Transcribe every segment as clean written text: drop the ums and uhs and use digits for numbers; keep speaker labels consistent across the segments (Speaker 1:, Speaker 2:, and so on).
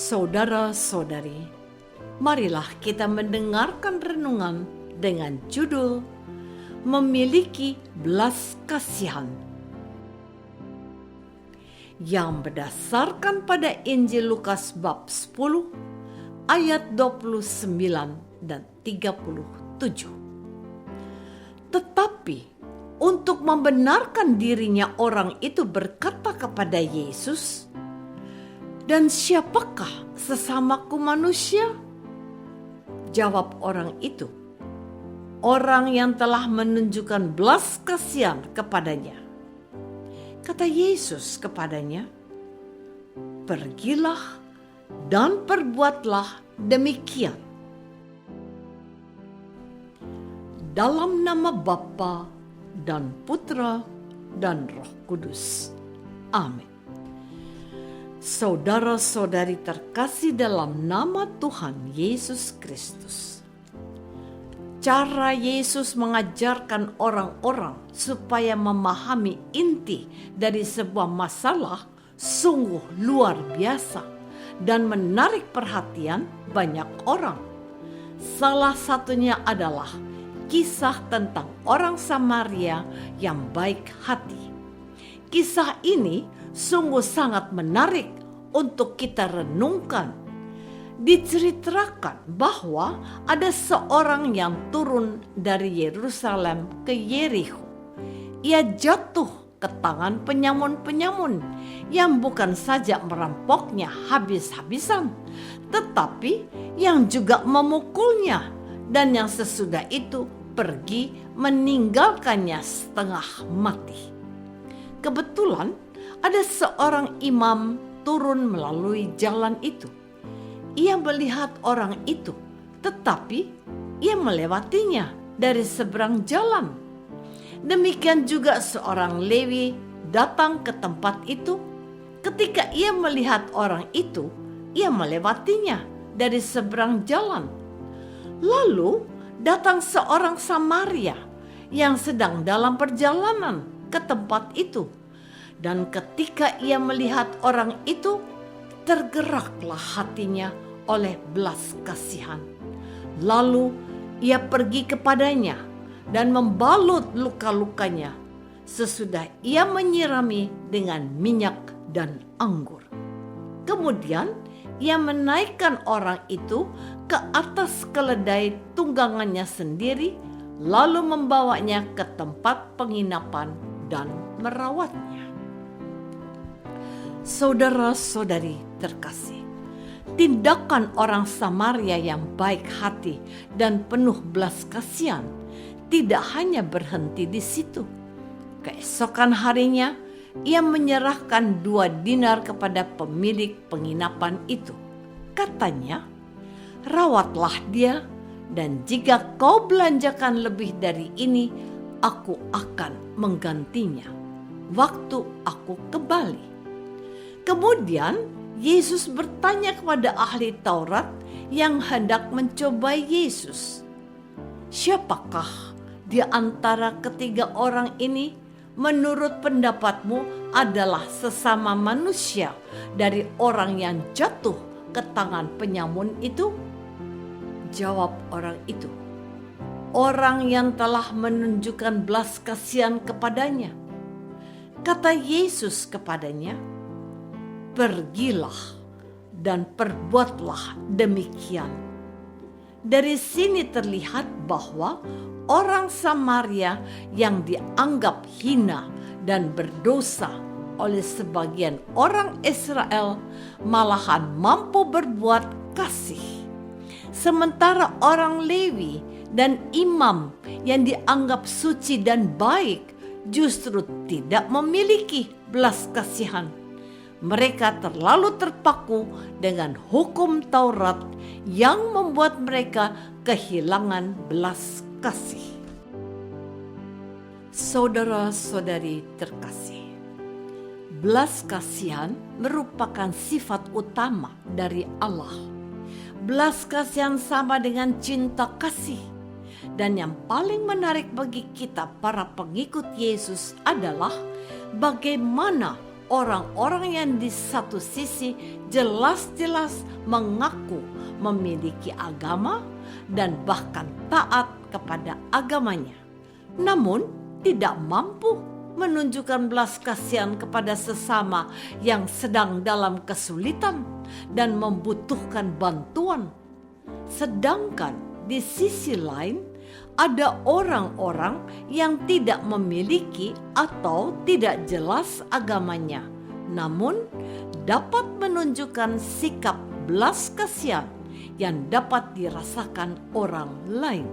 Speaker 1: Saudara-saudari, marilah kita mendengarkan renungan dengan judul Memiliki Belas Kasihan yang berdasarkan pada Injil Lukas bab 10 ayat 29 dan 37. Tetapi untuk membenarkan dirinya, orang itu berkata kepada Yesus, "Dan siapakah sesamaku manusia?" Jawab orang itu, "Orang yang telah menunjukkan belas kasihan kepadanya." Kata Yesus kepadanya, "Pergilah dan perbuatlah demikian." Dalam nama Bapa dan Putra dan Roh Kudus. Amin. Saudara-saudari terkasih dalam nama Tuhan Yesus Kristus. Cara Yesus mengajarkan orang-orang supaya memahami inti dari sebuah masalah sungguh luar biasa dan menarik perhatian banyak orang. Salah satunya adalah kisah tentang orang Samaria yang baik hati. Kisah ini sungguh sangat menarik untuk kita renungkan. Diceritakan bahwa ada seorang yang turun dari Yerusalem ke Yerikho. Ia jatuh ke tangan penyamun-penyamun yang bukan saja merampoknya habis-habisan, tetapi yang juga memukulnya, dan yang sesudah itu pergi meninggalkannya setengah mati. Kebetulan ada seorang imam turun melalui jalan itu. Ia melihat orang itu, tetapi ia melewatinya dari seberang jalan. Demikian juga seorang Lewi datang ke tempat itu. Ketika ia melihat orang itu, ia melewatinya dari seberang jalan. Lalu datang seorang Samaria yang sedang dalam perjalanan ke tempat itu. Dan ketika ia melihat orang itu, tergeraklah hatinya oleh belas kasihan. Lalu ia pergi kepadanya dan membalut luka-lukanya. Sesudah ia menyirami dengan minyak dan anggur. Kemudian ia menaikkan orang itu ke atas keledai tunggangannya sendiri, lalu membawanya ke tempat penginapan dan merawatnya. Saudara-saudari terkasih, tindakan orang Samaria yang baik hati dan penuh belas kasihan tidak hanya berhenti di situ. Keesokan harinya, ia menyerahkan 2 dinar kepada pemilik penginapan itu. Katanya, "Rawatlah dia, dan jika kau belanjakan lebih dari ini, aku akan menggantinya waktu aku kembali." Kemudian Yesus bertanya kepada ahli Taurat yang hendak mencobai Yesus, "Siapakah di antara ketiga orang ini menurut pendapatmu adalah sesama manusia dari orang yang jatuh ke tangan penyamun itu?" Jawab orang itu, "Orang yang telah menunjukkan belas kasihan kepadanya." Kata Yesus kepadanya, "Pergilah dan perbuatlah demikian." Dari sini terlihat bahwa orang Samaria yang dianggap hina dan berdosa oleh sebagian orang Israel malahan mampu berbuat kasih. Sementara orang Lewi dan imam yang dianggap suci dan baik justru tidak memiliki belas kasihan. Mereka terlalu terpaku dengan hukum Taurat yang membuat mereka kehilangan belas kasih. Saudara-saudari terkasih, belas kasihan merupakan sifat utama dari Allah. Belas kasihan sama dengan cinta kasih. Dan yang paling menarik bagi kita para pengikut Yesus adalah bagaimana orang-orang yang di satu sisi jelas-jelas mengaku memiliki agama dan bahkan taat kepada agamanya, namun tidak mampu menunjukkan belas kasihan kepada sesama yang sedang dalam kesulitan dan membutuhkan bantuan. Sedangkan di sisi lain, ada orang-orang yang tidak memiliki atau tidak jelas agamanya, namun dapat menunjukkan sikap belas kasihan yang dapat dirasakan orang lain.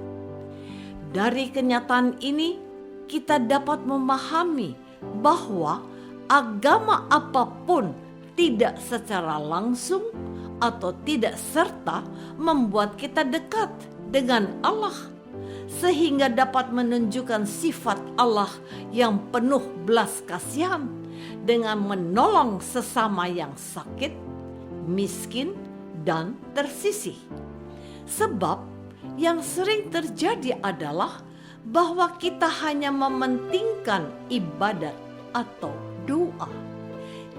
Speaker 1: Dari kenyataan ini, kita dapat memahami bahwa agama apapun tidak secara langsung atau tidak serta membuat kita dekat dengan Allah, sehingga dapat menunjukkan sifat Allah yang penuh belas kasihan dengan menolong sesama yang sakit, miskin, dan tersisih. Sebab yang sering terjadi adalah bahwa kita hanya mementingkan ibadat atau doa.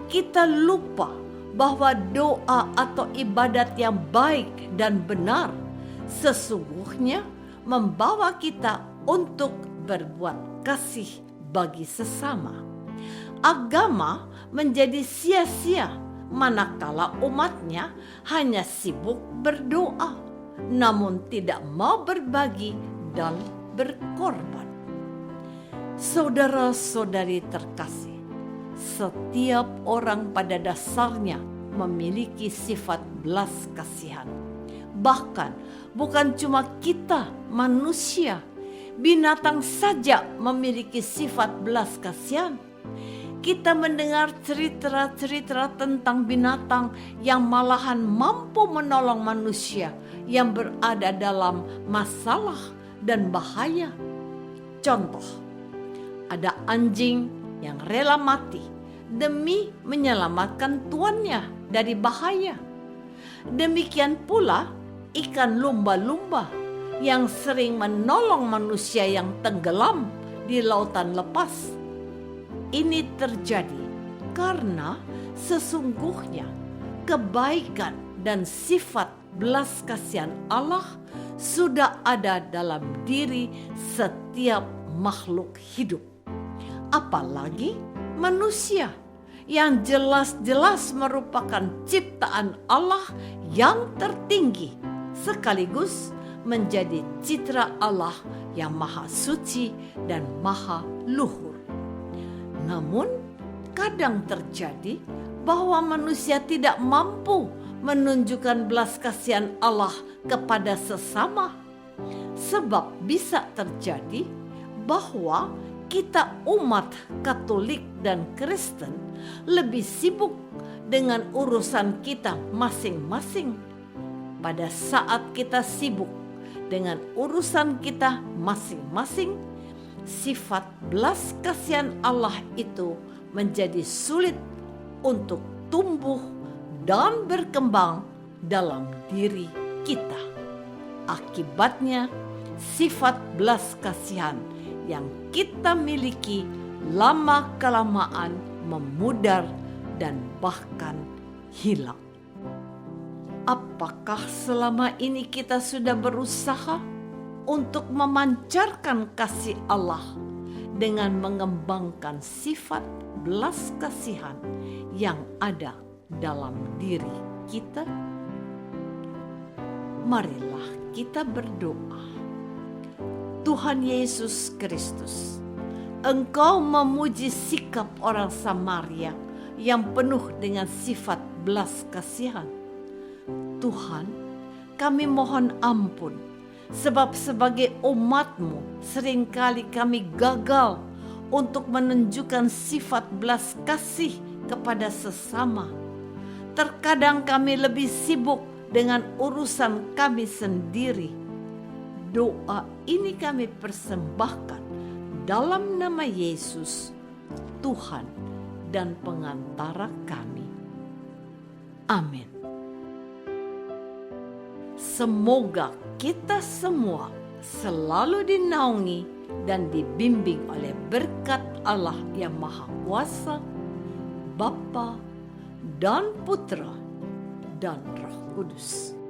Speaker 1: Kita lupa bahwa doa atau ibadat yang baik dan benar sesungguhnya membawa kita untuk berbuat kasih bagi sesama. Agama menjadi sia-sia manakala umatnya hanya sibuk berdoa, namun tidak mau berbagi dan berkorban. Saudara-saudari terkasih, setiap orang pada dasarnya memiliki sifat belas kasihan. Bahkan bukan cuma kita manusia, binatang saja memiliki sifat belas kasihan. Kita mendengar cerita-cerita tentang binatang yang malahan mampu menolong manusia yang berada dalam masalah dan bahaya. Contoh, ada anjing yang rela mati demi menyelamatkan tuannya dari bahaya. Demikian pula ikan lumba-lumba yang sering menolong manusia yang tenggelam di lautan lepas. Ini terjadi karena sesungguhnya kebaikan dan sifat belas kasihan Allah sudah ada dalam diri setiap makhluk hidup. Apalagi manusia yang jelas-jelas merupakan ciptaan Allah yang tertinggi, sekaligus menjadi citra Allah yang maha suci dan maha luhur. Namun kadang terjadi bahwa manusia tidak mampu menunjukkan belas kasihan Allah kepada sesama. Sebab bisa terjadi bahwa kita umat Katolik dan Kristen lebih sibuk dengan urusan kita masing-masing. Pada saat kita sibuk dengan urusan kita masing-masing, sifat belas kasihan Allah itu menjadi sulit untuk tumbuh dan berkembang dalam diri kita. Akibatnya, sifat belas kasihan yang kita miliki lama-kelamaan memudar dan bahkan hilang. Apakah selama ini kita sudah berusaha untuk memancarkan kasih Allah dengan mengembangkan sifat belas kasihan yang ada dalam diri kita? Marilah kita berdoa. Tuhan Yesus Kristus, Engkau memuji sikap orang Samaria yang penuh dengan sifat belas kasihan. Tuhan, kami mohon ampun, sebab sebagai umat-Mu seringkali kami gagal untuk menunjukkan sifat belas kasih kepada sesama. Terkadang kami lebih sibuk dengan urusan kami sendiri. Doa ini kami persembahkan dalam nama Yesus, Tuhan dan pengantara kami. Amin. Semoga kita semua selalu dinaungi dan dibimbing oleh berkat Allah yang Maha Kuasa, Bapa dan Putra dan Roh Kudus.